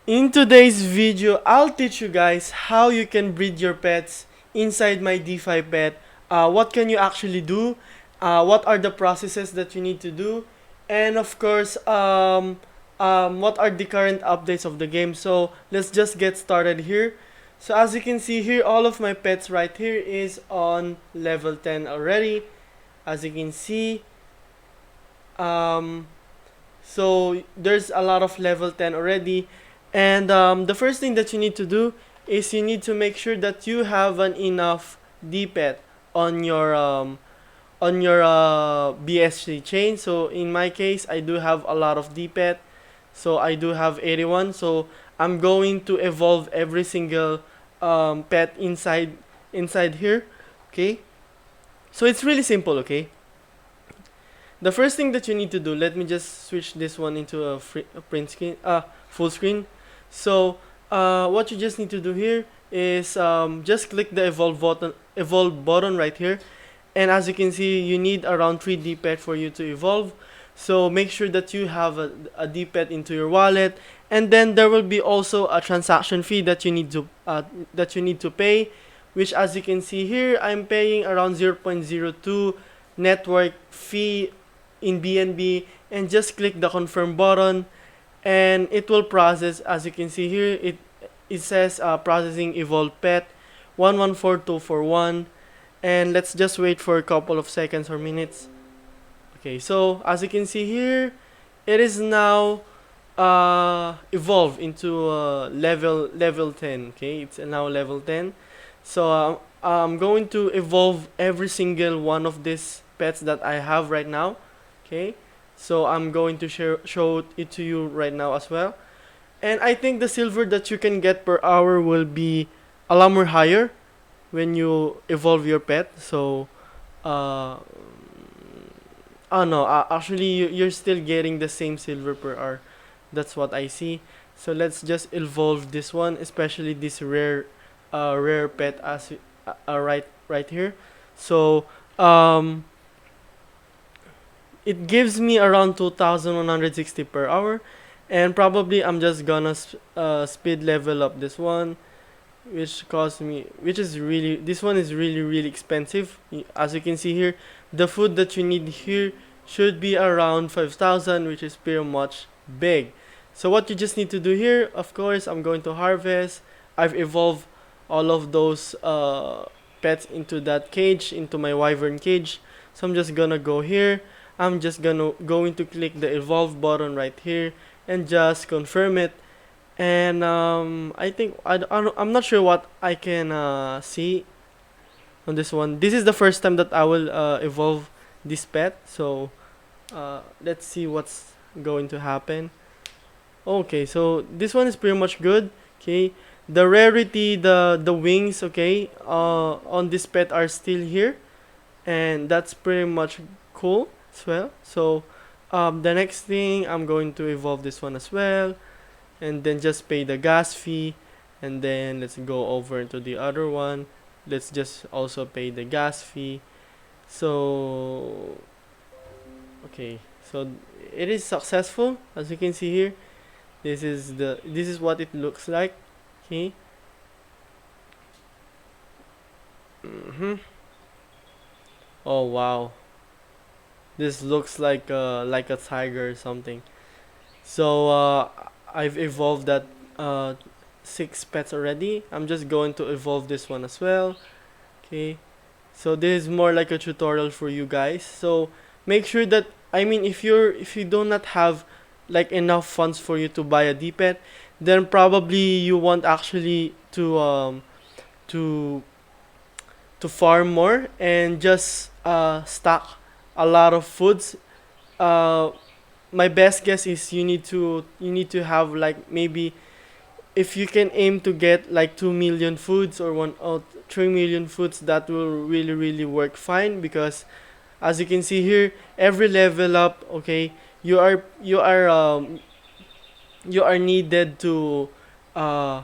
In today's video, I'll teach you guys how you can breed your pets inside my Defi pet. What can you actually do? What are the processes that you need to do? And of course, what are the current updates of the game? So let's just get started here. So as you can see here, all of my pets right here is on level 10 already. As you can see, um, so there's a lot of level 10 already. And the first thing that you need to do is you need to make sure that you have an enough DPET on your BSC chain. So in my case, I do have a lot of DPET. So I do have 81. So I'm going to evolve every single pet inside here. Okay. So it's really simple. Okay. The first thing that you need to do, let me just switch this one into a print screen, full screen. So what you just need to do here is just click the evolve button right here, and as you can see, you need around 3 D-pad for you to evolve. So make sure that you have a D-pad into your wallet, and then there will be also a transaction fee that you need to pay, which as you can see here, I'm paying around 0.02 network fee in BNB, and just click the confirm button and it will process. As you can see here, it says processing evolved pet 114241, and let's just wait for a couple of seconds or minutes. Okay, so as you can see here, it is now evolved into level 10. Okay, it's now level 10. So I'm going to evolve every single one of these pets that I have right now. Okay, so I'm going to show it to you right now as well. And I think the silver that you can get per hour will be a lot more higher when you evolve your pet. So uh oh no, actually you're still getting the same silver per hour. That's what I see. So let's just evolve this one, especially this rare pet as right here. So it gives me around 2160 per hour, and probably I'm just gonna speed level up this one, which cost me, which is really, this one is really expensive. As you can see here, the food that you need here should be around 5000, which is pretty much big. So what you just need to do here, of course, I'm going to harvest. I've evolved all of those pets into that cage, into my wyvern cage. So I'm just gonna go here. I'm just going to click the evolve button right here and just confirm it. And I think I'm not sure what I can see on this one. This is the first time that I will evolve this pet, so let's see what's going to happen. Okay, so this one is pretty much good. Okay, the rarity, the wings, okay, on this pet are still here, and that's pretty much cool as well. So the next thing, I'm going to evolve this one as well, and then just pay the gas fee, and then let's go over to the other one. Let's just also pay the gas fee. So okay, so it is successful. As you can see here, this is what it looks like. Okay. Mm-hmm. Oh wow, this looks like a tiger or something. So I've evolved that uh, 6 pets already. I'm just going to evolve this one as well. Okay. So this is more like a tutorial for you guys. So make sure that, I mean, if you do not have like enough funds for you to buy a D-pet, then probably you want actually to to farm more and just stock a lot of foods. Uh, my best guess is you need to have like, maybe if you can aim to get like 2 million foods or 3 million foods, that will really work fine, because as you can see here, every level up, okay, you are needed uh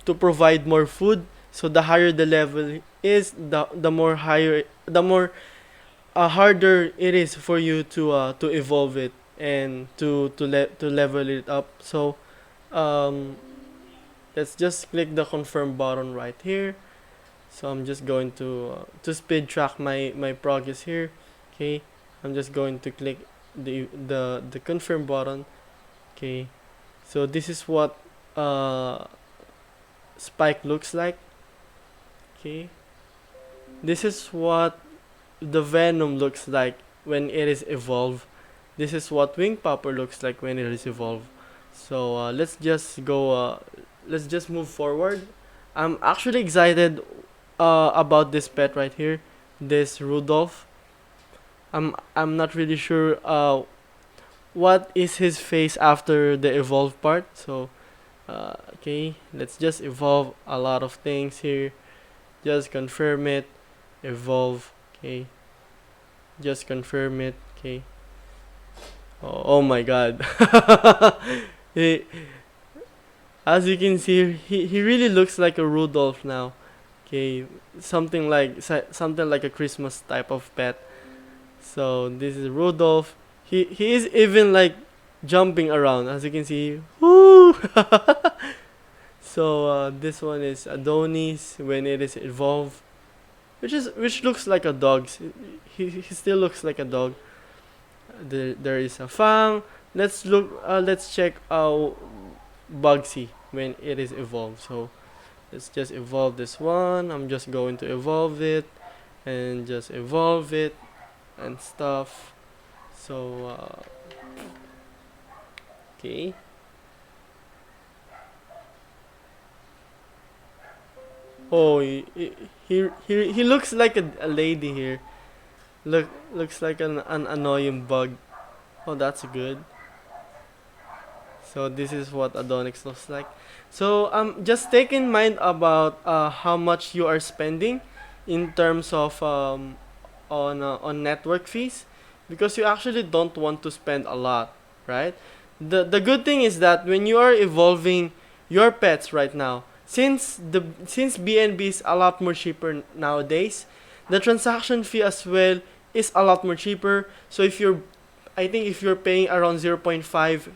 to provide more food. So the higher the level is, the more harder it is for you to evolve it and to level it up. So um, let's just click the confirm button right here. So I'm just going to speed track my progress here. Okay, I'm just going to click the confirm button. Okay, so this is what uh, spike looks like. Okay, this is what the venom looks like when it is evolved. This is what wing popper looks like when it is evolved. So let's just go. Let's just move forward. I'm actually excited about this pet right here, this Rudolph. I'm not really sure what is his face after the evolve part. So okay, let's just evolve a lot of things here. Just confirm it, evolve. Okay, just confirm it. Okay. Oh my God. he, as you can see, he really looks like a Rudolph now. Okay, something like a Christmas type of pet. So this is Rudolph. He is even like jumping around, as you can see. Woo! So this one is Adonis when it is evolved, which looks like a dog. He still looks like a dog. There is a Fang. Let's look. Let's check Bugsy when it is evolved. So let's just evolve this one. I'm just going to evolve it and just evolve it and stuff. So okay. Oh, he looks like a lady here. Looks like an annoying bug. Oh, that's good. So this is what Adonix looks like. So just take in mind about how much you are spending in terms of on network fees, because you actually don't want to spend a lot, right? The good thing is that when you are evolving your pets right now, since BNB is a lot more cheaper nowadays, the transaction fee as well is a lot more cheaper. So if you're, I think if you're paying around 0.5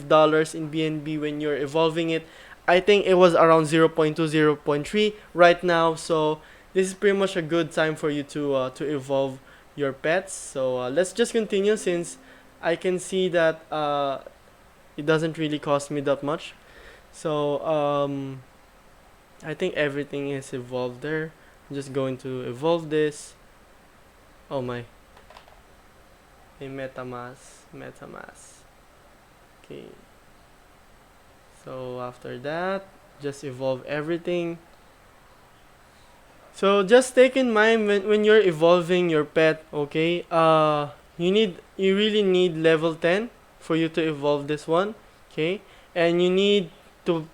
dollars in BNB when you're evolving it, I think it was around 0.2 0.3 right now. So this is pretty much a good time for you to evolve your pets. So let's just continue, since I can see that it doesn't really cost me that much. So I think everything is evolved there. I'm just going to evolve this. Oh my. A MetaMask. Okay. So after that, just evolve everything. So just take in mind when you're evolving your pet, okay? You really need level 10 for you to evolve this one, okay? And you need to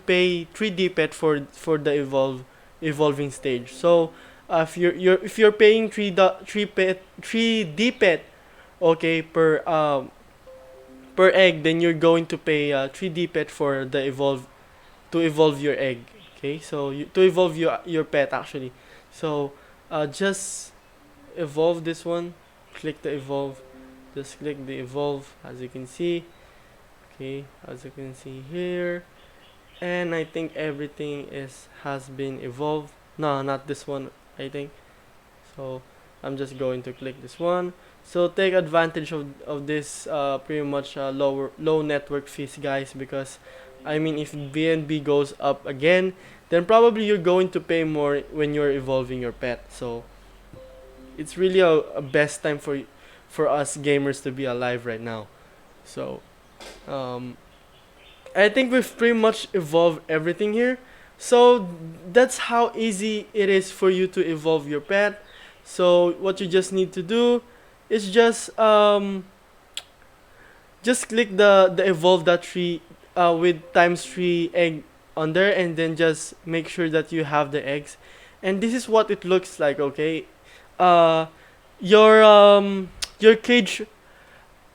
pay 3D pet for the evolving stage. So if you're paying 3D pet, okay, per egg, then you're going to pay 3D pet for the evolve to evolve your egg. Okay, so to evolve your pet actually. So just evolve this one. Click the evolve. Just click the evolve, as you can see. Okay, as you can see here, and I think everything is has been evolved. No, not this one. I think so. I'm just going to click this one. So take advantage of this pretty much low network fees, guys, because I mean, if BNB goes up again, then probably you're going to pay more when you're evolving your pet. So it's really a best time for us gamers to be alive right now. So um, I think we've pretty much evolved everything here. So that's how easy it is for you to evolve your pet. So what you just need to do is just click the evolve that tree with times 3 egg on there, and then just make sure that you have the eggs. And this is what it looks like, okay? uh your cage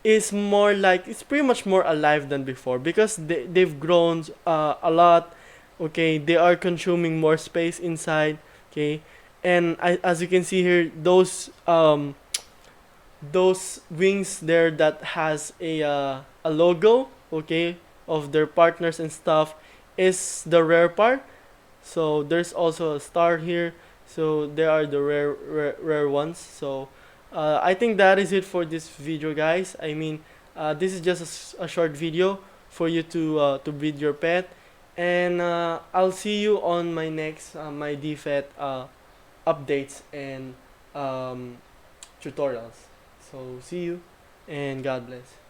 is more like, it's pretty much more alive than before, because they've grown a lot. Okay, they are consuming more space inside. Okay, and as you can see here, those wings there that has a logo, okay, of their partners and stuff is the rare part. So there's also a star here. So there are the rare ones. So I think that is it for this video, guys. I mean, this is just a short video for you to breed your pet, and I'll see you on my next my DFET updates and um, tutorials. So see you, and God bless.